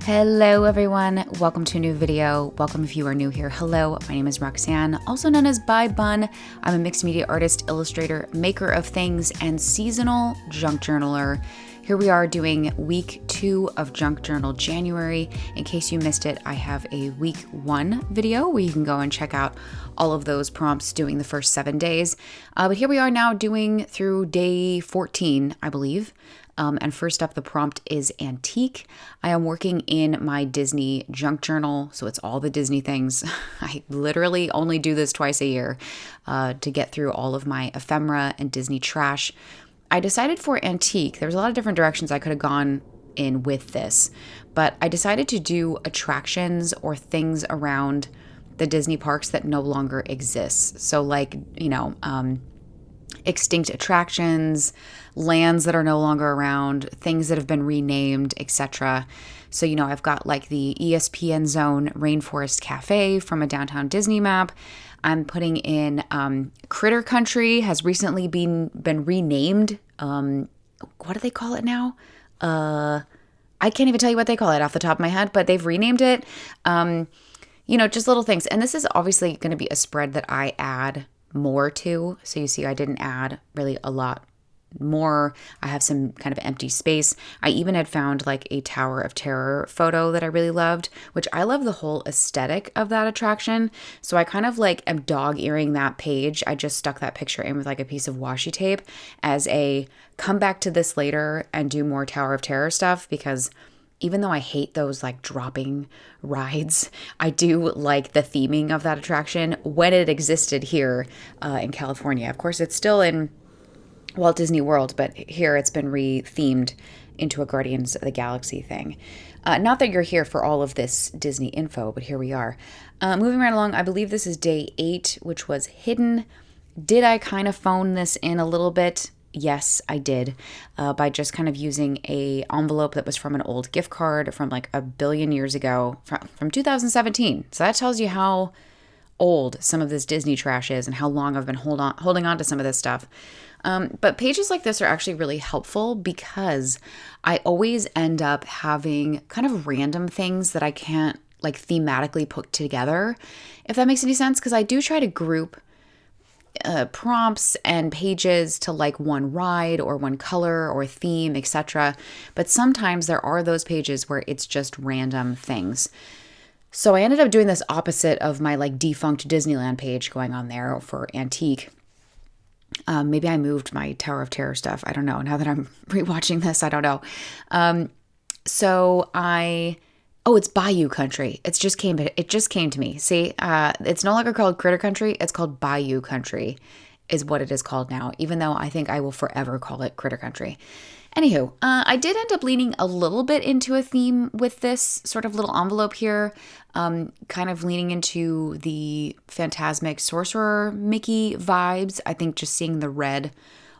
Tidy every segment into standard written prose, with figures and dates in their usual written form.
Hello everyone, welcome to a new video. Welcome if you are new here. Hello, my name is Roxanne, also known as By Bun. I'm a mixed media artist, illustrator, maker of things, and seasonal junk journaler. Here we are doing week 2 of Junk Journal January. In case you missed it, I have a week 1 video where you can go and check out all of those prompts doing the first 7 days. But here we are now doing through day 14, I believe. And first up, the prompt is antique. I am working in my Disney junk journal, so it's all the Disney things. I literally only do this twice a year to get through all of my ephemera and Disney trash. I decided for antique, there was a lot of different directions I could have gone in with this, but I decided to do attractions or things around the Disney parks that no longer exist. So like, extinct attractions, lands that are no longer around, things that have been renamed, etc. So, I've got like the ESPN Zone Rainforest Cafe from a Downtown Disney map. I'm putting in Critter Country has recently been renamed. What do they call it now? I can't even tell you what they call it off the top of my head, but they've renamed it. Just little things. And this is obviously going to be a spread that I add more to. So you see, I didn't add really a lot more. I have some kind of empty space. I even had found like a Tower of Terror photo that I really loved, which I love the whole aesthetic of that attraction. So I kind of like am dog-earing that page. I just stuck that picture in with like a piece of washi tape as a come back to this later and do more Tower of Terror stuff, because even though I hate those like dropping rides, I do like the theming of that attraction when it existed here in California. Of course, it's still in Walt Disney World, but here it's been re-themed into a Guardians of the Galaxy thing. Not that you're here for all of this Disney info, but here we are. Moving right along, I believe this is day 8, which was hidden. Did I kind of phone this in a little bit? Yes, I did, by just kind of using a envelope that was from an old gift card from like a billion years ago, from 2017. So that tells you how old some of this Disney trash is and how long I've been holding on to some of this stuff. But pages like this are actually really helpful because I always end up having kind of random things that I can't like thematically put together, if that makes any sense, because I do try to group prompts and pages to like one ride or one color or theme, etc. But sometimes there are those pages where it's just random things. So I ended up doing this opposite of my like defunct Disneyland page going on there for antique. Maybe I moved my Tower of Terror stuff. I don't know. Now that I'm rewatching this, I don't know. It's Bayou Country. It just came to me. See, it's no longer called Critter Country. It's called Bayou Country is what it is called now, even though I think I will forever call it Critter Country. Anywho, I did end up leaning a little bit into a theme with this sort of little envelope here, kind of leaning into the Phantasmic Sorcerer Mickey vibes. I think just seeing the red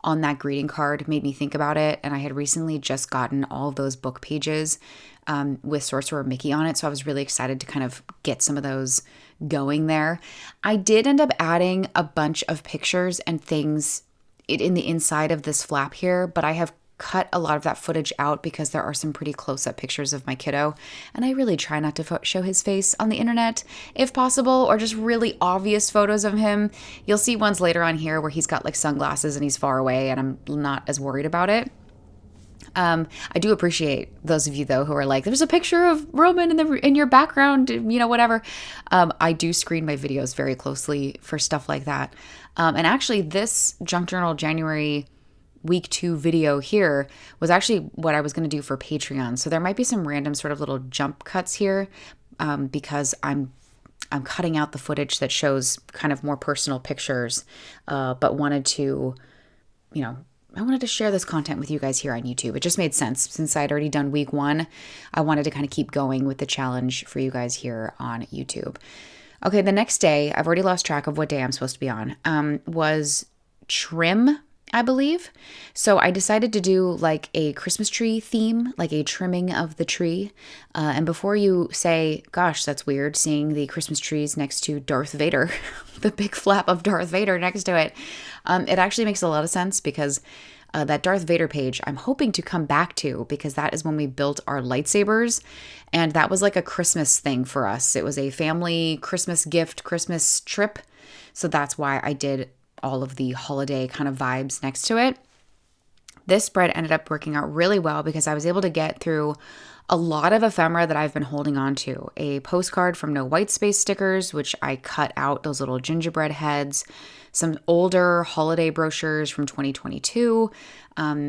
on that greeting card made me think about it, and I had recently just gotten all of those book pages with Sorcerer Mickey on it, so I was really excited to kind of get some of those going there. I did end up adding a bunch of pictures and things in the inside of this flap here, but I have cut a lot of that footage out because there are some pretty close-up pictures of my kiddo, and I really try not to show his face on the internet if possible, or just really obvious photos of him. You'll see ones later on here where he's got like sunglasses and he's far away, and I'm not as worried about it. I do appreciate those of you though who are like, there's a picture of Roman in your background, whatever. I do screen my videos very closely for stuff like that. And actually this Junk Journal January week 2 video here was actually what I was going to do for Patreon. So there might be some random sort of little jump cuts here, because I'm cutting out the footage that shows kind of more personal pictures, but wanted to, I wanted to share this content with you guys here on YouTube. It just made sense since I'd already done week 1. I wanted to kind of keep going with the challenge for you guys here on YouTube. Okay, the next day, I've already lost track of what day I'm supposed to be on, was trim, I believe. So I decided to do like a Christmas tree theme, like a trimming of the tree. And before you say, gosh, that's weird seeing the Christmas trees next to Darth Vader, the big flap of Darth Vader next to it, it actually makes a lot of sense because That Darth Vader page I'm hoping to come back to because that is when we built our lightsabers. And that was like a Christmas thing for us. It was a family Christmas gift, Christmas trip. So that's why I did all of the holiday kind of vibes next to it. This spread ended up working out really well because I was able to get through a lot of ephemera that I've been holding on to. A postcard from No White Space stickers, which I cut out those little gingerbread heads, some older holiday brochures from 2022,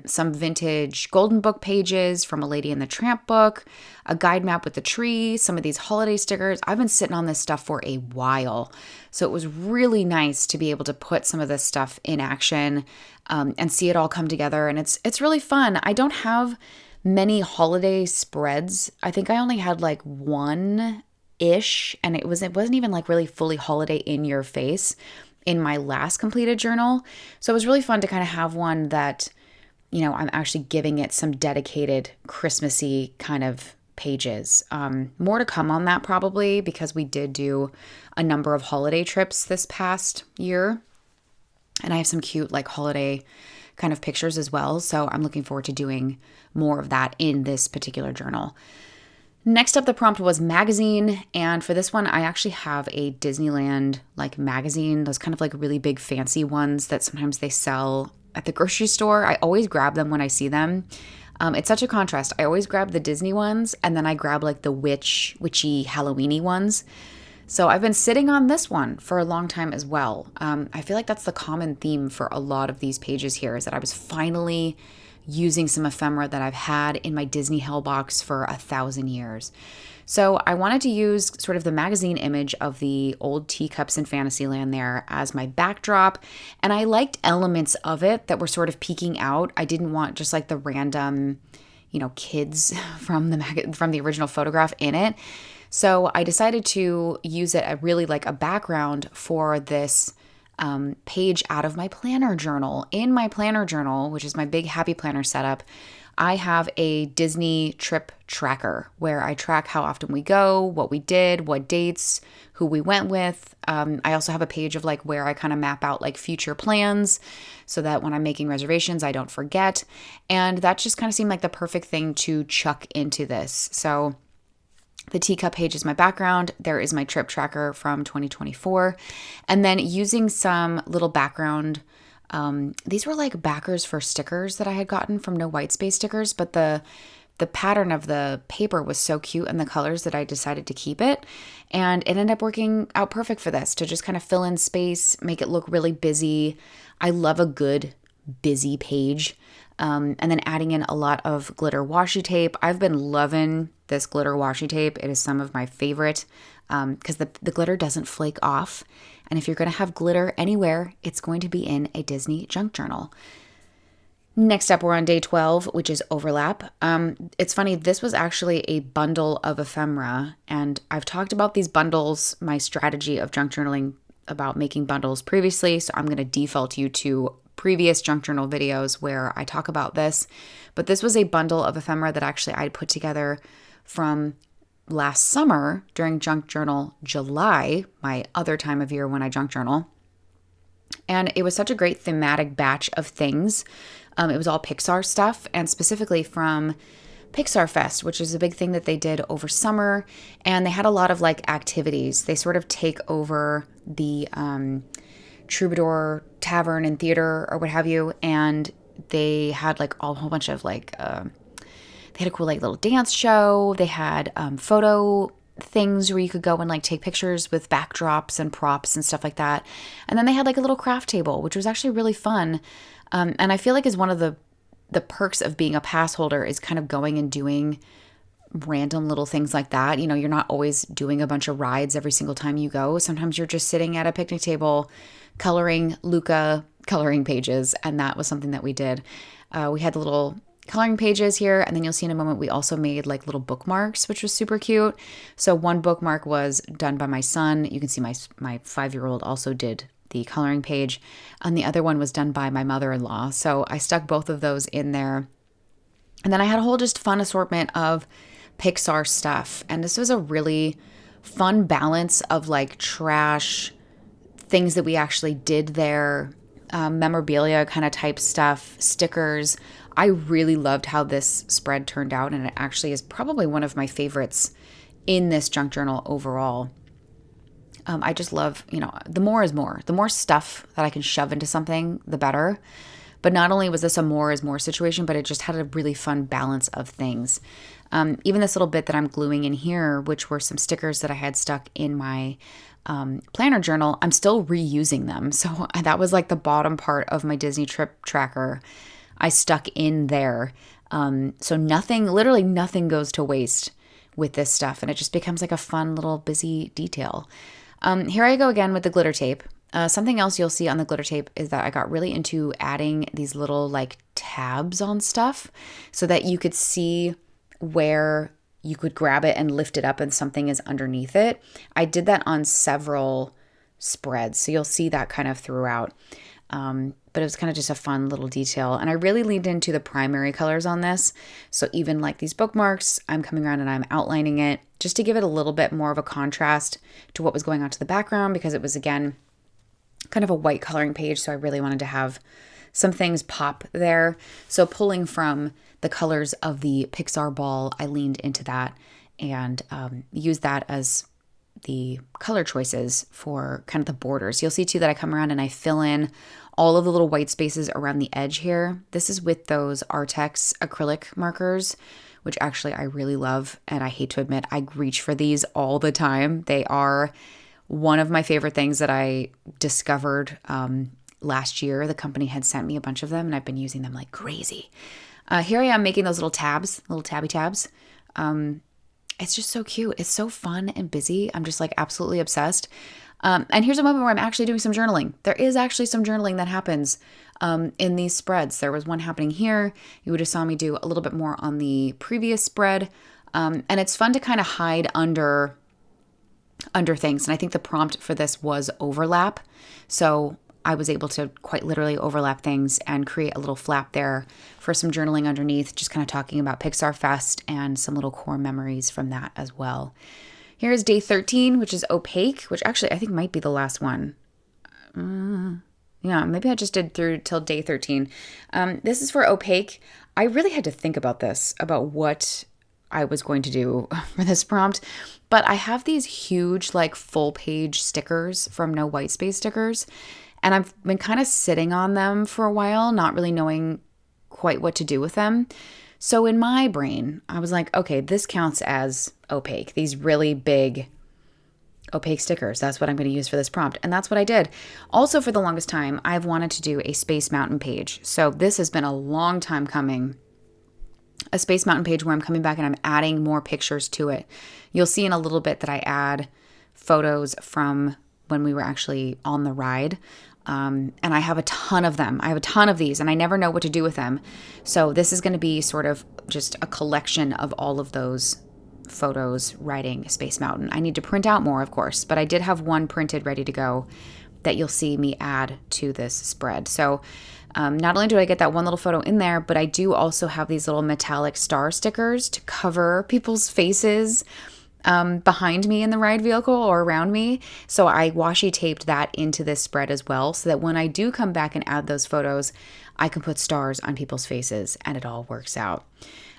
some vintage Golden Book pages from A Lady and the Tramp book, a guide map with the tree, some of these holiday stickers. I've been sitting on this stuff for a while. So it was really nice to be able to put some of this stuff in action and see it all come together. And it's really fun. I don't have many holiday spreads. I think I only had like one-ish, and it wasn't even like really fully holiday in your face in my last completed journal. So it was really fun to kind of have one that, you know, I'm actually giving it some dedicated Christmassy kind of pages. More to come on that probably because we did do a number of holiday trips this past year. And I have some cute like holiday kind of pictures as well. So I'm looking forward to doing more of that in this particular journal. Next up, the prompt was magazine. And for this one, I actually have a Disneyland like magazine, those kind of like really big fancy ones that sometimes they sell at the grocery store. I always grab them when I see them. It's such a contrast. I always grab the Disney ones and then I grab like the witchy Halloweeny ones. So I've been sitting on this one for a long time as well. I feel like that's the common theme for a lot of these pages here is that I was finally using some ephemera that I've had in my Disney Hell box for 1,000 years. So I wanted to use sort of the magazine image of the old teacups in Fantasyland there as my backdrop. And I liked elements of it that were sort of peeking out. I didn't want just like the random, you know, kids from the original photograph in it. So I decided to use it as really like a background for this page out of my planner journal. In my planner journal, which is my big happy planner setup, I have a Disney trip tracker where I track how often we go, what we did, what dates, who we went with. I also have a page of like where I kind of map out like future plans so that when I'm making reservations, I don't forget. And that just kind of seemed like the perfect thing to chuck into this. So the teacup page is my background. There is my trip tracker from 2024. And then using some little background, these were like backers for stickers that I had gotten from No White Space stickers, but the pattern of the paper was so cute and the colors that I decided to keep it. And it ended up working out perfect for this to just kind of fill in space, make it look really busy. I love a good busy page. And then adding in a lot of glitter washi tape. I've been loving this glitter washi tape. It is some of my favorite because the glitter doesn't flake off. And if you're going to have glitter anywhere, it's going to be in a Disney junk journal. Next up, we're on day 12, which is overlap. It's funny, this was actually a bundle of ephemera. And I've talked about these bundles, my strategy of junk journaling about making bundles previously. So I'm going to default you to previous junk journal videos where I talk about this. But this was a bundle of ephemera that actually I put together from last summer during junk journal July, my other time of year when I junk journal. And it was such a great thematic batch of things. It was all Pixar stuff, and specifically from Pixar Fest, which is a big thing that they did over summer. And they had a lot of like activities. They sort of take over the Troubadour Tavern and Theater or what have you. And they had like a whole bunch of like, they had a cool like little dance show. They had photo things where you could go and like take pictures with backdrops and props and stuff like that. And then they had like a little craft table, which was actually really fun. And I feel like is one of the perks of being a pass holder is kind of going and doing random little things like that. You know, you're not always doing a bunch of rides every single time you go. Sometimes you're just sitting at a picnic table coloring Luca coloring pages. And that was something that we did. We had the little coloring pages here. And then you'll see in a moment, we also made like little bookmarks, which was super cute. So one bookmark was done by my son. You can see my 5-year-old also did the coloring page. And the other one was done by my mother-in-law. So I stuck both of those in there. And then I had a whole just fun assortment of Pixar stuff. And this was a really fun balance of like trash, things that we actually did there, memorabilia kind of type stuff, stickers. I really loved how this spread turned out, and it actually is probably one of my favorites in this junk journal overall. I just love, the more is more. The more stuff that I can shove into something, the better. But not only was this a more is more situation, but it just had a really fun balance of things. Even this little bit that I'm gluing in here, which were some stickers that I had stuck in my planner journal, I'm still reusing them. So that was like the bottom part of my Disney trip tracker. I stuck in there. So literally nothing goes to waste with this stuff. And it just becomes like a fun little busy detail. Here I go again with the glitter tape. Something else you'll see on the glitter tape is that I got really into adding these little like tabs on stuff so that you could see where you could grab it and lift it up and something is underneath it. I did that on several spreads, so you'll see that kind of throughout. But it was kind of just a fun little detail. And I really leaned into the primary colors on this. So even like these bookmarks, I'm coming around and I'm outlining it just to give it a little bit more of a contrast to what was going on to the background, because it was, again, kind of a white coloring page. So I really wanted to have some things pop there. So pulling from the colors of the Pixar ball, I leaned into that and used that as the color choices for kind of the borders. You'll see too that I come around and I fill in all of the little white spaces around the edge here. This is with those Artex acrylic markers, which actually I really love. And I hate to admit, I reach for these all the time. They are one of my favorite things that I discovered last year. The company had sent me a bunch of them and I've been using them like crazy. Here I am making those little tabs, little tabby tabs. It's just so cute. It's so fun and busy. I'm just like absolutely obsessed. And here's a moment where I'm actually doing some journaling. There is actually some journaling that happens in these spreads. There was one happening here. You would have saw me do a little bit more on the previous spread. And it's fun to kind of hide under things. And I think the prompt for this was overlap. So I was able to quite literally overlap things and create a little flap there for some journaling underneath, just kind of talking about Pixar Fest and some little core memories from that as well. Here's day 13, which is Opaque, which actually I think might be the last one. Yeah, maybe I just did through till day 13. This is for Opaque. I really had to think about this, about what I was going to do for this prompt. But I have these huge like full page stickers from No Whitespace Stickers. And I've been kind of sitting on them for a while, not really knowing quite what to do with them. So in my brain, I was like, okay, this counts as opaque. These really big opaque stickers. That's what I'm going to use for this prompt. And that's what I did. Also, for the longest time, I've wanted to do a Space Mountain page. So this has been a long time coming. A Space Mountain page where I'm coming back and I'm adding more pictures to it. You'll see in a little bit that I add photos from when we were actually on the ride. And I have a ton of them. I have a ton of these and I never know what to do with them. So this is going to be sort of just a collection of all of those photos riding Space Mountain. I need to print out more, of course, but I did have one printed ready to go that you'll see me add to this spread. So not only do I get that one little photo in there, but I do also have these little metallic star stickers to cover people's faces behind me in the ride vehicle or around me. So I washi taped that into this spread as well, so that when I do come back and add those photos, I can put stars on people's faces and it all works out.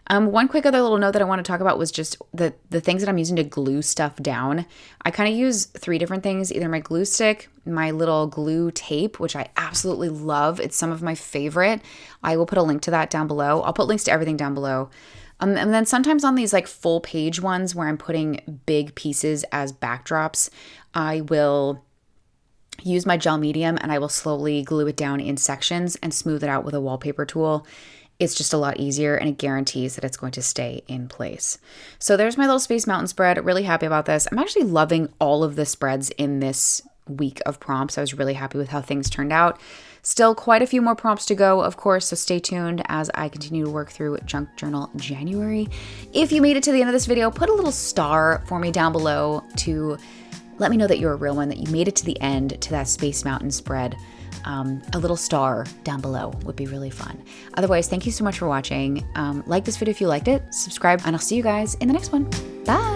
One quick other little note that I want to talk about was just the things that I'm using to glue stuff down. I kind of use 3 different things, either my glue stick, my little glue tape, which I absolutely love. It's some of my favorite. I will put a link to that down below. I'll put links to everything down below. And then sometimes on these like full page ones where I'm putting big pieces as backdrops, I will use my gel medium and I will slowly glue it down in sections and smooth it out with a wallpaper tool. It's just a lot easier and it guarantees that it's going to stay in place. So there's my little Space Mountain spread. Really happy about this. I'm actually loving all of the spreads in this week of prompts. I was really happy with how things turned out. Still quite a few more prompts to go, of course, so stay tuned as I continue to work through Junk Journal January. If you made it to the end of this video, put a little star for me down below to let me know that you're a real one, that you made it to the end to that Space Mountain spread. A little star down below would be really fun. Otherwise, thank you so much for watching. Like this video if you liked it, subscribe, and I'll see you guys in the next one. Bye!